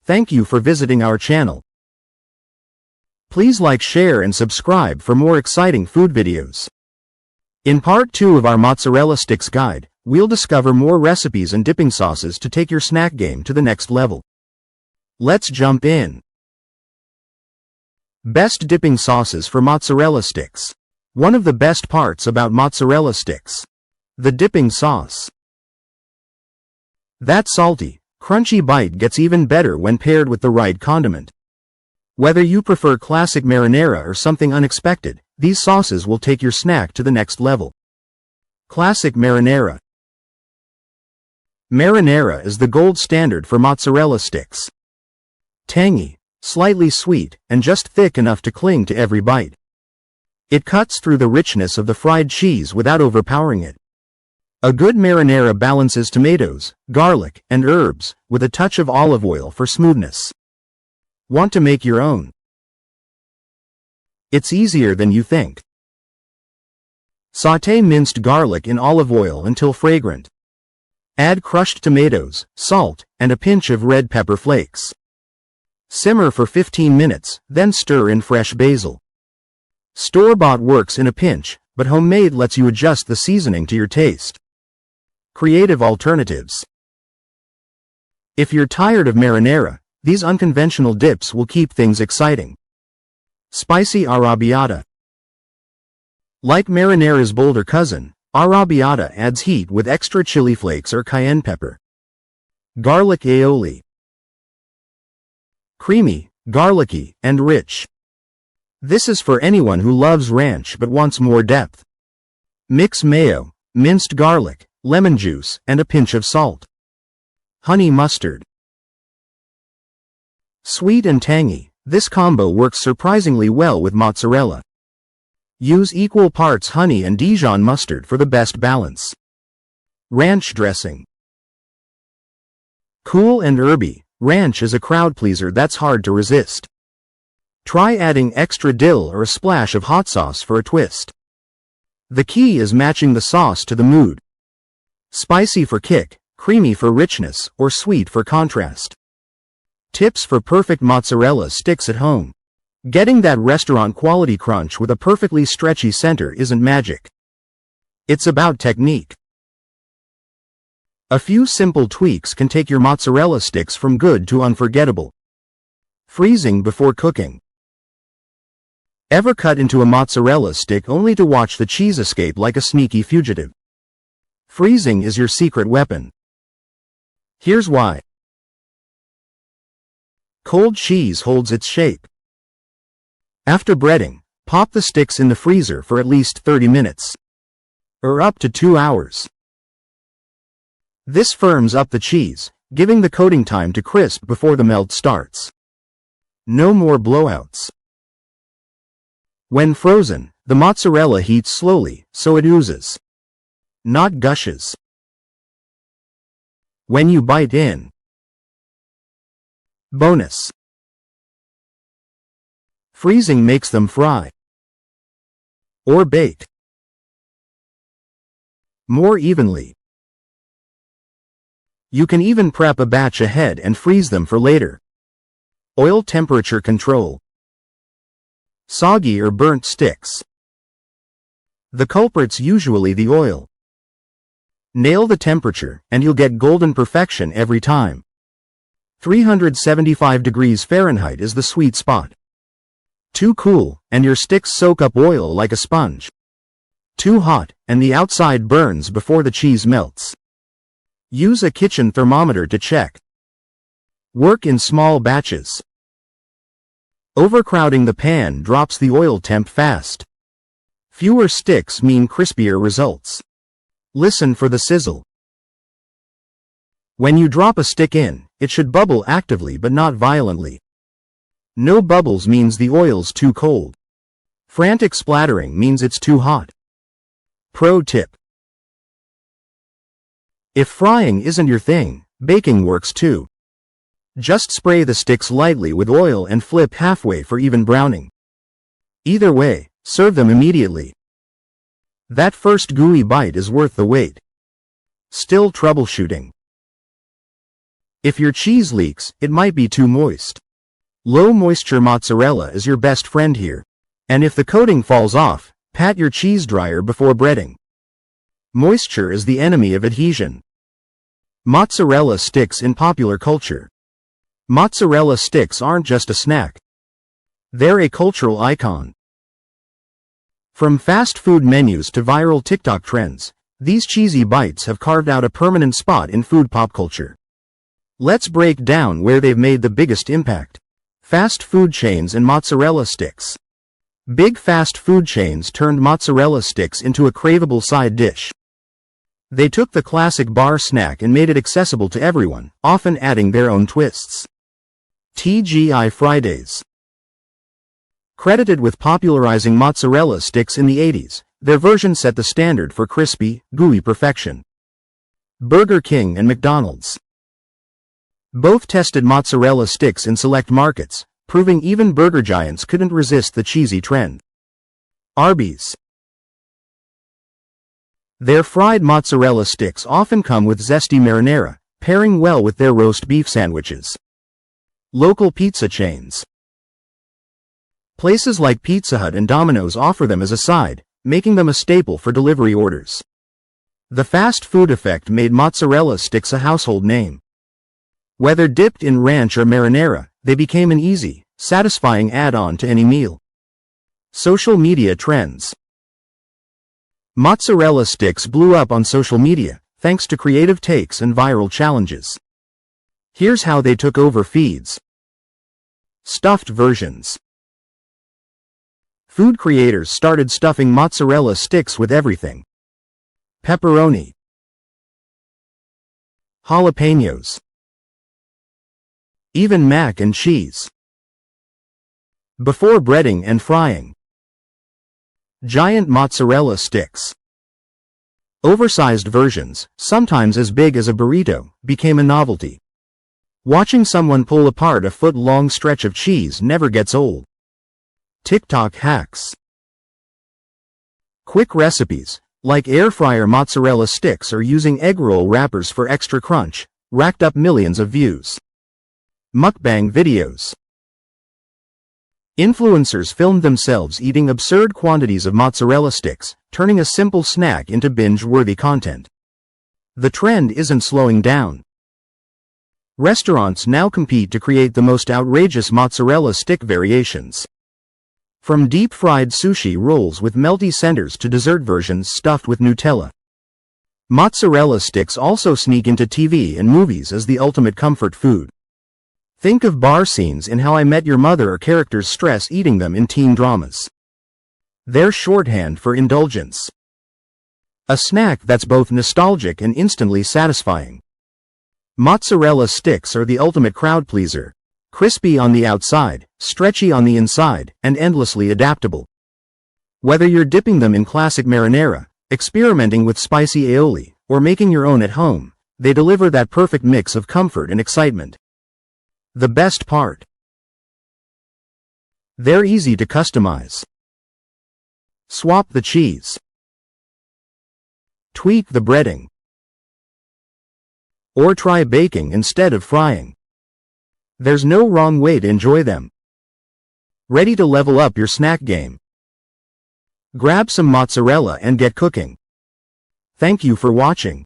Thank you for visiting our channel. Please like, share and subscribe for more exciting food videos. In part 2 of our mozzarella sticks guide, we'll discover more recipes and dipping sauces to take your snack game to the next level. Let's jump in. Best dipping sauces for mozzarella sticks. One of the best parts about mozzarella sticks: the dipping sauce. That salty, crunchy bite gets even better when paired with the right condiment. Whether you prefer classic marinara or something unexpected, these sauces will take your snack to the next level. Classic marinara. Marinara is the gold standard for mozzarella sticks. Tangy, slightly sweet, and just thick enough to cling to every bite. It cuts through the richness of the fried cheese without overpowering it. A good marinara balances tomatoes, garlic, and herbs, with a touch of olive oil for smoothness. Want to make your own? It's easier than you think. Sauté minced garlic in olive oil until fragrant. Add crushed tomatoes, salt, and a pinch of red pepper flakes. Simmer for 15 minutes, then stir in fresh basil. Store-bought works in a pinch, but homemade lets you adjust the seasoning to your taste. Creative alternatives. If you're tired of marinara, these unconventional dips will keep things exciting. Spicy arrabbiata. Like marinara's bolder cousin, arrabbiata adds heat with extra chili flakes or cayenne pepper. Garlic aioli. Creamy, garlicky, and rich. This is for anyone who loves ranch but wants more depth. Mix mayo, minced garlic, lemon juice, and a pinch of salt. Honey mustard. Sweet and tangy, this combo works surprisingly well with mozzarella. Use equal parts honey and Dijon mustard for the best balance. Ranch dressing. Cool and herby, ranch is a crowd pleaser that's hard to resist. Try adding extra dill or a splash of hot sauce for a twist. The key is matching the sauce to the mood. Spicy for kick, creamy for richness, or sweet for contrast. Tips for perfect mozzarella sticks at home. Getting that restaurant quality crunch with a perfectly stretchy center isn't magic. It's about technique. A few simple tweaks can take your mozzarella sticks from good to unforgettable. Freezing before cooking. Ever cut into a mozzarella stick only to watch the cheese escape like a sneaky fugitive? Freezing is your secret weapon. Here's why. Cold cheese holds its shape. After breading, pop the sticks in the freezer for at least 30 minutes. Or up to 2 hours. This firms up the cheese, giving the coating time to crisp before the melt starts. No more blowouts. When frozen, the mozzarella heats slowly, so it oozes, not gushes. When you bite in. Bonus. Freezing makes them fry or bake more evenly. You can even prep a batch ahead and freeze them for later. Oil temperature control. Soggy or burnt sticks. The culprit's usually the oil. Nail the temperature, and you'll get golden perfection every time. 375 degrees Fahrenheit is the sweet spot. Too cool, and your sticks soak up oil like a sponge. Too hot, and the outside burns before the cheese melts. Use a kitchen thermometer to check. Work in small batches. Overcrowding the pan drops the oil temp fast. Fewer sticks mean crispier results. Listen for the sizzle. When you drop a stick in, it should bubble actively but not violently. No bubbles means the oil's too cold. Frantic splattering means it's too hot. Pro tip. If frying isn't your thing, baking works too. Just spray the sticks lightly with oil and flip halfway for even browning. Either way, serve them immediately. That first gooey bite is worth the wait. Still troubleshooting. If your cheese leaks, it might be too moist. Low moisture mozzarella is your best friend here. And if the coating falls off, pat your cheese dryer before breading. Moisture is the enemy of adhesion. Mozzarella sticks in popular culture. Mozzarella sticks aren't just a snack. They're a cultural icon. From fast food menus to viral TikTok trends, these cheesy bites have carved out a permanent spot in food pop culture. Let's break down where they've made the biggest impact. Fast food chains and mozzarella sticks. Big fast food chains turned mozzarella sticks into a craveable side dish. They took the classic bar snack and made it accessible to everyone, often adding their own twists. TGI Fridays. Credited with popularizing mozzarella sticks in the 80s, their version set the standard for crispy, gooey perfection. Burger King and McDonald's. Both tested mozzarella sticks in select markets, proving even burger giants couldn't resist the cheesy trend. Arby's. Their fried mozzarella sticks often come with zesty marinara, pairing well with their roast beef sandwiches. Local pizza chains. Places like Pizza Hut and Domino's offer them as a side, making them a staple for delivery orders. The fast food effect made mozzarella sticks a household name. Whether dipped in ranch or marinara, they became an easy, satisfying add-on to any meal. Social media trends. Mozzarella sticks blew up on social media, thanks to creative takes and viral challenges. Here's how they took over feeds. Stuffed versions. Food creators started stuffing mozzarella sticks with everything. Pepperoni. Jalapenos. Even mac and cheese. Before breading and frying. Giant mozzarella sticks. Oversized versions, sometimes as big as a burrito, became a novelty. Watching someone pull apart a foot-long stretch of cheese never gets old. TikTok hacks. Quick recipes, like air fryer mozzarella sticks or using egg roll wrappers for extra crunch, racked up millions of views. Mukbang videos. Influencers filmed themselves eating absurd quantities of mozzarella sticks, turning a simple snack into binge-worthy content. The trend isn't slowing down. Restaurants now compete to create the most outrageous mozzarella stick variations. From deep-fried sushi rolls with melty centers to dessert versions stuffed with Nutella. Mozzarella sticks also sneak into TV and movies as the ultimate comfort food. Think of bar scenes in How I Met Your Mother or characters stress eating them in teen dramas. They're shorthand for indulgence. A snack that's both nostalgic and instantly satisfying. Mozzarella sticks are the ultimate crowd pleaser. Crispy on the outside, stretchy on the inside, and endlessly adaptable. Whether you're dipping them in classic marinara, experimenting with spicy aioli, or making your own at home, they deliver that perfect mix of comfort and excitement. The best part. They're easy to customize. Swap the cheese. Tweak the breading. Or try baking instead of frying. There's no wrong way to enjoy them. Ready to level up your snack game? Grab some mozzarella and get cooking. Thank you for watching.